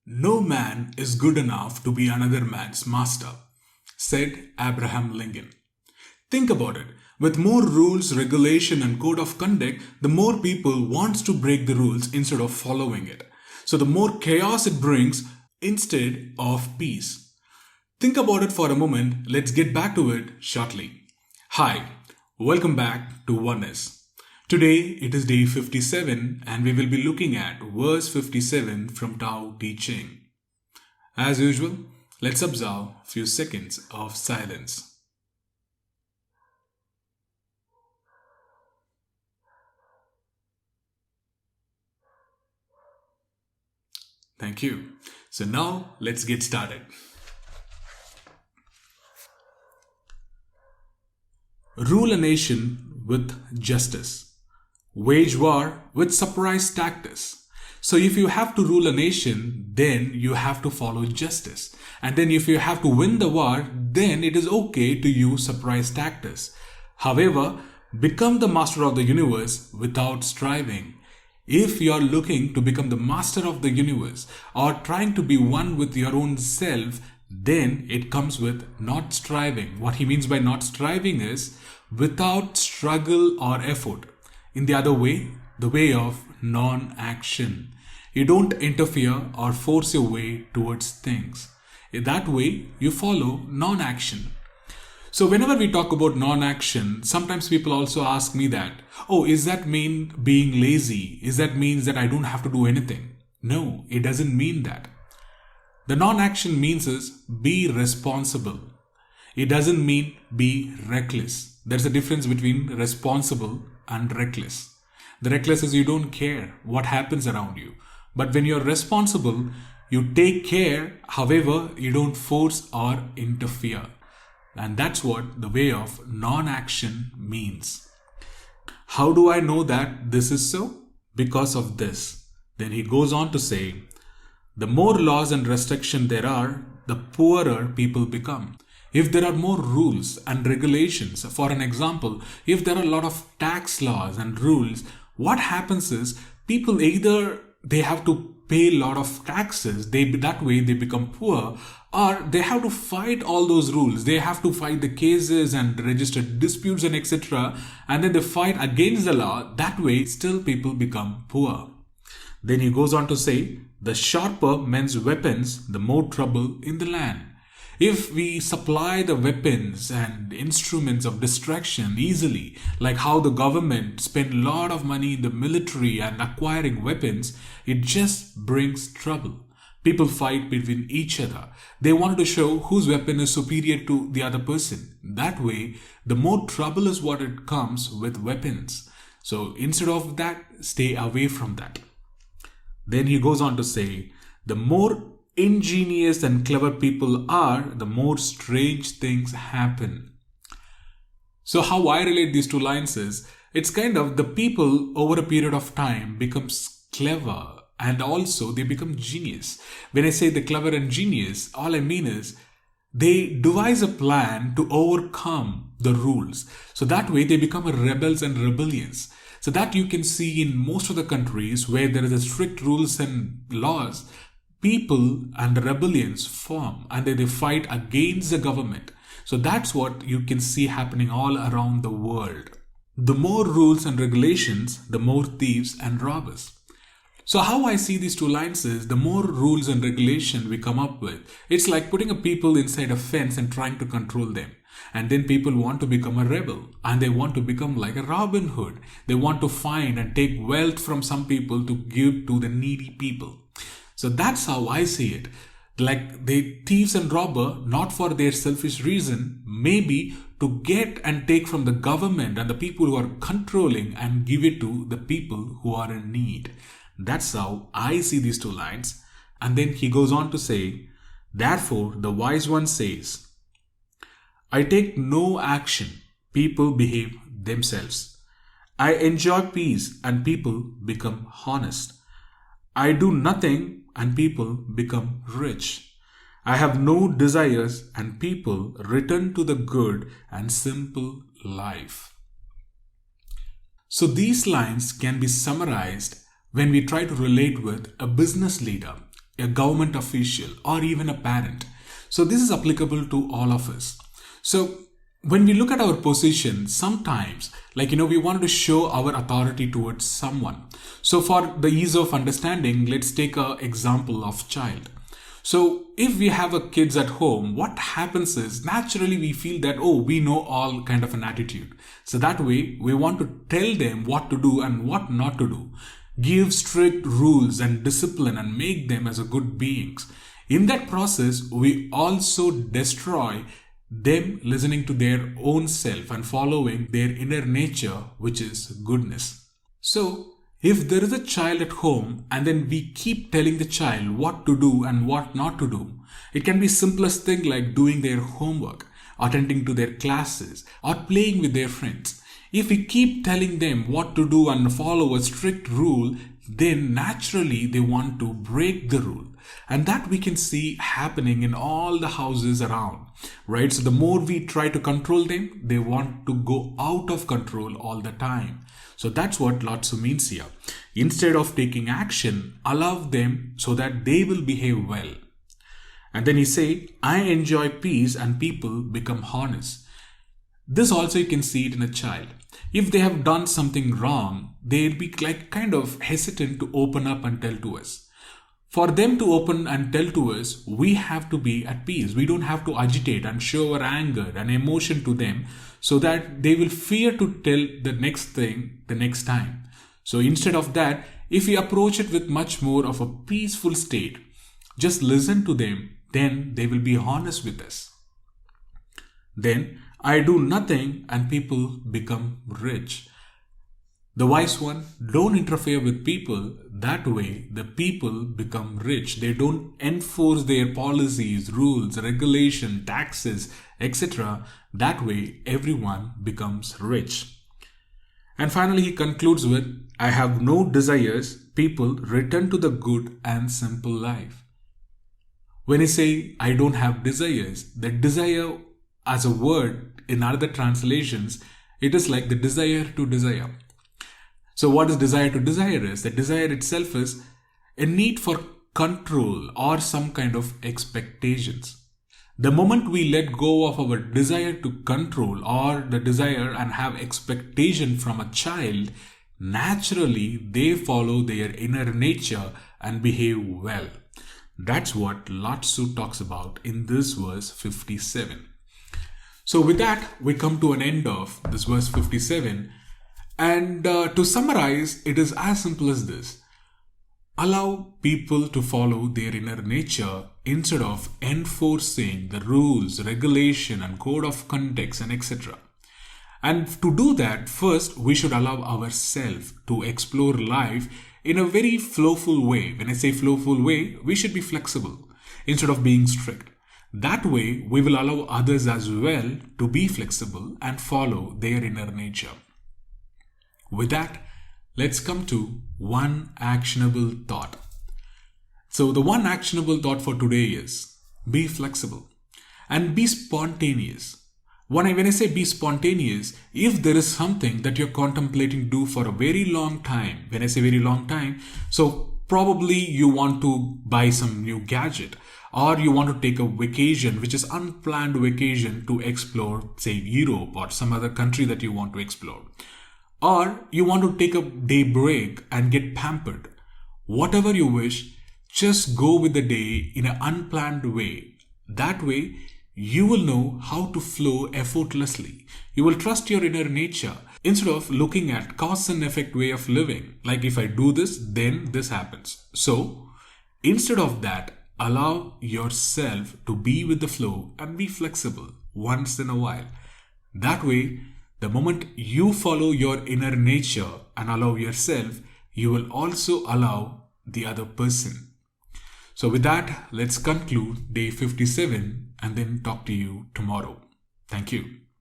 No man is good enough to be another man's master, said Abraham Lincoln. Think about it. With more rules, regulation, and code of conduct, the more people wants to break the rules instead of following it. So the more chaos it brings instead of peace. Think about it for a moment. Let's get back to it shortly. Hi, welcome back to Oneness. Today it is day 57 and we will be looking at verse 57 from Taoteching. As usual, let's observe a few seconds of silence. Thank you. So now let's get started. Rule a nation with justice. Wage war with surprise tactics. So if you have to rule a nation, then you have to follow justice. And then if you have to win the war, then it is okay to use surprise tactics. However, become the master of the universe without striving. If you are looking to become the master of the universe or trying to be one with your own self, then it comes with not striving. What he means by not striving is without struggle or effort. In the other way, the way of non-action. You don't interfere or force your way towards things. In that way, you follow non-action. So whenever we talk about non-action, sometimes people also ask me that, oh, is that mean being lazy? Is that means that I don't have to do anything? No, it doesn't mean that. The non-action means is be responsible. It doesn't mean be reckless. There's a difference between responsible and reckless. The reckless is you don't care what happens around you. But when you're responsible, you take care, however, you don't force or interfere. And that's what the way of non-action means. How do I know that this is so? Because of this. Then he goes on to say, the more laws and restrictions there are, the poorer people become. If there are more rules and regulations, for an example, if there are a lot of tax laws and rules, what happens is people either they have to pay a lot of taxes, that way they become poor, or they have to fight all those rules. They have to fight the cases and register disputes and etc. And then they fight against the law. That way still people become poor. Then he goes on to say, the sharper men's weapons, the more trouble in the land. If we supply the weapons and instruments of destruction easily, like how the government spend a lot of money in the military and acquiring weapons, it just brings trouble. People fight between each other. They want to show whose weapon is superior to the other person. That way, the more trouble is what it comes with weapons. So instead of that, stay away from that. Then he goes on to say, the more ingenious and clever people are, the more strange things happen. So how I relate these two lines is, it's kind of the people over a period of time becomes clever and also they become genius. When I say the clever and genius, all I mean is they devise a plan to overcome the rules. So that way they become rebels and rebellions. So that you can see in most of the countries where there is a strict rules and laws, people and rebellions form and they fight against the government. So that's what you can see happening all around the world. The more rules and regulations, the more thieves and robbers. So how I see these two lines is, the more rules and regulation we come up with, it's like putting a people inside a fence and trying to control them. And then people want to become a rebel and they want to become like a Robin Hood. They want to find and take wealth from some people to give to the needy people. So that's how I see it. Like they thieves and robber, not for their selfish reason, maybe to get and take from the government and the people who are controlling and give it to the people who are in need. That's how I see these two lines. And then he goes on to say, therefore the wise one says, I take no action, people behave themselves. I enjoy peace and people become honest. I do nothing and people become rich. I have no desires and people return to the good and simple life. So these lines can be summarized when we try to relate with a business leader. a government official, or even a parent. So this is applicable to all of us. So when we look at our position, sometimes, we want to show our authority towards someone. So for the ease of understanding, let's take an example of child. So if we have a kids at home, what happens is naturally we feel that, oh, we know all kind of an attitude. So that way we want to tell them what to do and what not to do. Give strict rules and discipline and make them as a good beings. In that process, we also destroy them listening to their own self and following their inner nature, which is goodness. So if there is a child at home and then we keep telling the child what to do and what not to do, it can be simplest thing like doing their homework, attending to their classes, or playing with their friends. If we keep telling them what to do and follow a strict rule, then naturally they want to break the rule. And that we can see happening in all the houses around, right? So the more we try to control them, they want to go out of control all the time. So that's what Laotzu means here. Instead of taking action, allow them so that they will behave well. And then he say, I enjoy peace and people become honest. This also you can see it in a child. If they have done something wrong, they'll be kind of hesitant to open up and tell to us. For them to open and tell to us, we have to be at peace. We don't have to agitate and show our anger and emotion to them so that they will fear to tell the next thing the next time. So instead of that, if we approach it with much more of a peaceful state, just listen to them, then they will be honest with us. Then I do nothing and people become rich. The wise one, don't interfere with people. That way, the people become rich. They don't enforce their policies, rules, regulation, taxes, etc. That way, everyone becomes rich. And finally, he concludes with, I have no desires. People return to the good and simple life. When he say, I don't have desires, the desire as a word in other translations, it is like the desire to desire. So what is desire to desire is? The desire itself is a need for control or some kind of expectations. The moment we let go of our desire to control or the desire and have expectation from a child, naturally they follow their inner nature and behave well. That's what Laotzu talks about in this verse 57. So with that, we come to an end of this verse 57. And to summarize, it is as simple as this. Allow people to follow their inner nature instead of enforcing the rules, regulation and code of conduct and etc. And to do that, first we should allow ourselves to explore life in a very flowful way. When I say flowful way, we should be flexible instead of being strict. That way, we will allow others as well to be flexible and follow their inner nature. With that, let's come to one actionable thought. So the one actionable thought for today is be flexible and be spontaneous. When I say be spontaneous, if there is something that you're contemplating do for a very long time, when I say very long time, so probably you want to buy some new gadget or you want to take a vacation, which is unplanned vacation to explore, say Europe or some other country that you want to explore. Or you want to take a day break and get pampered. Whatever you wish, just go with the day in an unplanned way. That way, you will know how to flow effortlessly. You will trust your inner nature instead of looking at cause and effect way of living. Like if I do this, then this happens. So instead of that, allow yourself to be with the flow and be flexible once in a while. That way, the moment you follow your inner nature and allow yourself, you will also allow the other person. So with that, let's conclude day 57 and then talk to you tomorrow. Thank you.